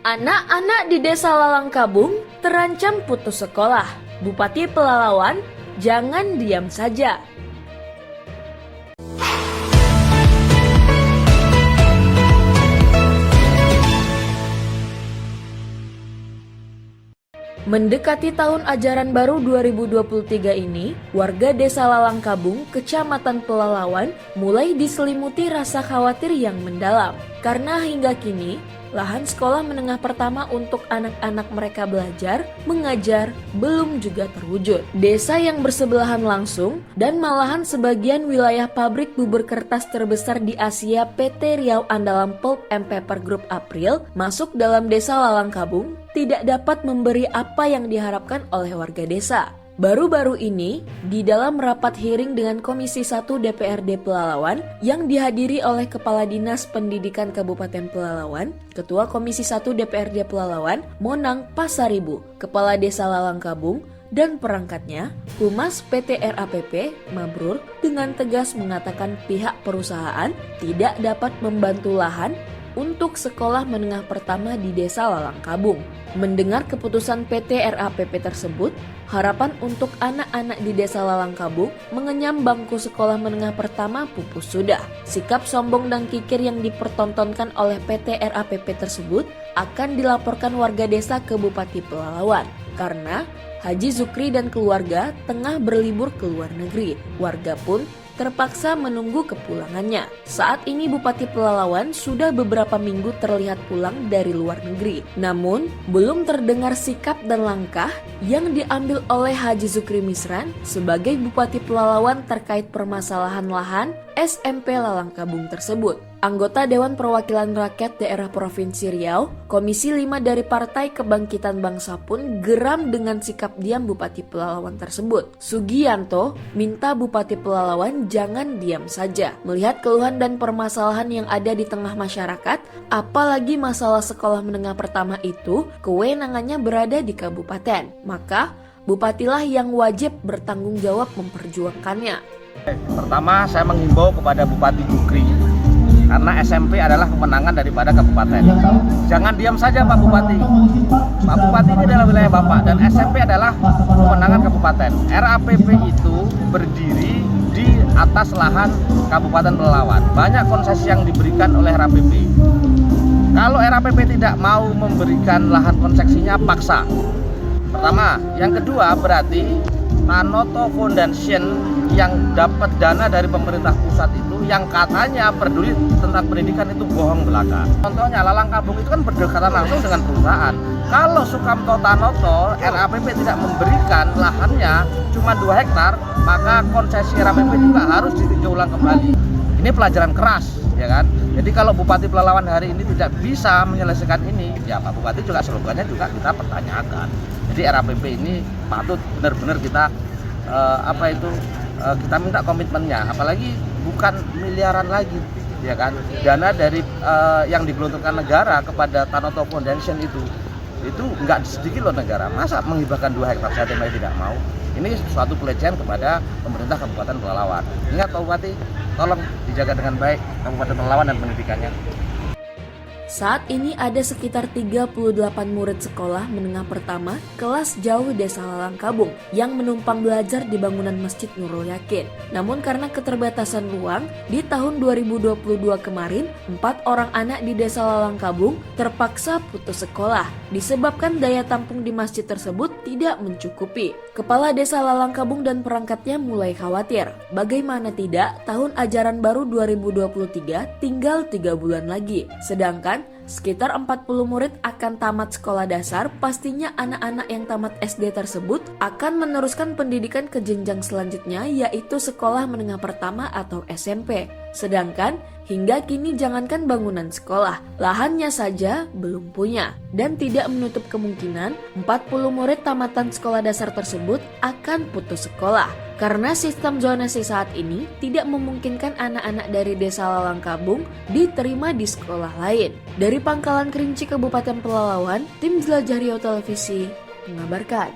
Anak-anak di Desa Lalangkabung terancam putus sekolah. Bupati Pelalawan, jangan diam saja. Mendekati tahun ajaran baru 2023 ini, warga Desa Lalangkabung, Kecamatan Pelalawan, mulai diselimuti rasa khawatir yang mendalam. Karena hingga kini, lahan sekolah menengah pertama untuk anak-anak mereka belajar, mengajar, belum juga terwujud. Desa yang bersebelahan langsung dan malahan sebagian wilayah pabrik bubur kertas terbesar di Asia PT Riau Andalam Pulp and Paper Group April masuk dalam Desa Lalangkabung tidak dapat memberi apa yang diharapkan oleh warga desa. Baru-baru ini, di dalam rapat hearing dengan Komisi 1 DPRD Pelalawan yang dihadiri oleh Kepala Dinas Pendidikan Kabupaten Pelalawan, Ketua Komisi 1 DPRD Pelalawan, Monang Pasaribu, Kepala Desa Lalangkabung, dan perangkatnya, Humas PT RAPP, Mabrur, dengan tegas mengatakan pihak perusahaan tidak dapat membantu lahan untuk sekolah menengah pertama di Desa Lalangkabung. Mendengar keputusan PT RAPP tersebut, harapan untuk anak-anak di Desa Lalangkabung mengenyam bangku sekolah menengah pertama pupus sudah. Sikap sombong dan kikir yang dipertontonkan oleh PT RAPP tersebut akan dilaporkan warga desa ke Bupati Pelalawan. Karena Haji Zukri dan keluarga tengah berlibur ke luar negeri. Warga pun terpaksa menunggu kepulangannya. Saat ini Bupati Pelalawan sudah beberapa minggu terlihat pulang dari luar negeri. Namun, belum terdengar sikap dan langkah yang diambil oleh Haji Zukri Misran sebagai Bupati Pelalawan terkait permasalahan lahan SMP Lalangkabung tersebut. Anggota Dewan Perwakilan Rakyat Daerah Provinsi Riau, Komisi 5 dari Partai Kebangkitan Bangsa pun geram dengan sikap diam Bupati Pelalawan tersebut. Sugianto minta Bupati Pelalawan jangan diam saja. Melihat keluhan dan permasalahan yang ada di tengah masyarakat, apalagi masalah sekolah menengah pertama itu, kewenangannya berada di kabupaten. Maka, Bupatilah yang wajib bertanggung jawab memperjuangkannya. Pertama, saya menghimbau kepada Bupati Zukri karena SMP adalah kemenangan daripada kabupaten. Jangan diam saja Pak Bupati. Pak Bupati ini adalah wilayah Bapak dan SMP adalah kemenangan kabupaten. RAPP itu berdiri di atas lahan Kabupaten Pelalawan. Banyak konsesi yang diberikan oleh RAPP. Kalau RAPP tidak mau memberikan lahan konsesinya, paksa. Pertama, yang kedua berarti Tanoto Foundation yang dapat dana dari pemerintah pusat itu yang katanya peduli tentang pendidikan itu bohong belaka. Contohnya Lalangkabung itu kan berdekatan langsung dengan perusahaan. Kalau Sukamto Tanoto RAPP tidak memberikan lahannya cuma 2 hektar, maka konsesi RAPP juga harus ditinjau ulang kembali. Ini pelajaran keras, ya kan? Jadi kalau Bupati Pelalawan hari ini tidak bisa menyelesaikan ini, ya Pak Bupati juga slogannya juga kita pertanyakan. Jadi RAPP ini patut benar-benar kita kita minta komitmennya, apalagi bukan miliaran lagi, ya kan? Dana dari yang digelontorkan negara kepada Tanoto Foundation itu nggak sedikit loh negara. Masa menghibahkan 2 hektar saja mereka tidak mau? Ini suatu pelecehan kepada pemerintah Kabupaten Pelalawan. Ingat Pak Bupati, tolong dijaga dengan baik Kabupaten Pelalawan dan pendidikannya. Saat ini ada sekitar 38 murid sekolah menengah pertama kelas jauh Desa Lalangkabung yang menumpang belajar di bangunan Masjid Nurul Yakin. Namun karena keterbatasan ruang, di tahun 2022 kemarin, 4 orang anak di Desa Lalangkabung terpaksa putus sekolah disebabkan daya tampung di masjid tersebut tidak mencukupi. Kepala Desa Lalangkabung dan perangkatnya mulai khawatir. Bagaimana tidak, tahun ajaran baru 2023 tinggal 3 bulan lagi. Sedangkan sekitar 40 murid akan tamat sekolah dasar. Pastinya anak-anak yang tamat SD tersebut akan meneruskan pendidikan ke jenjang selanjutnya, yaitu sekolah menengah pertama atau SMP. Sedangkan hingga kini jangankan bangunan sekolah, lahannya saja belum punya. Dan tidak menutup kemungkinan 40 murid tamatan sekolah dasar tersebut akan putus sekolah. Karena sistem zonasi saat ini tidak memungkinkan anak-anak dari Desa Lalangkabung diterima di sekolah lain. Dari Pangkalan Kerinci, Kabupaten Pelalawan, tim Jelajah Riau Televisi mengabarkan.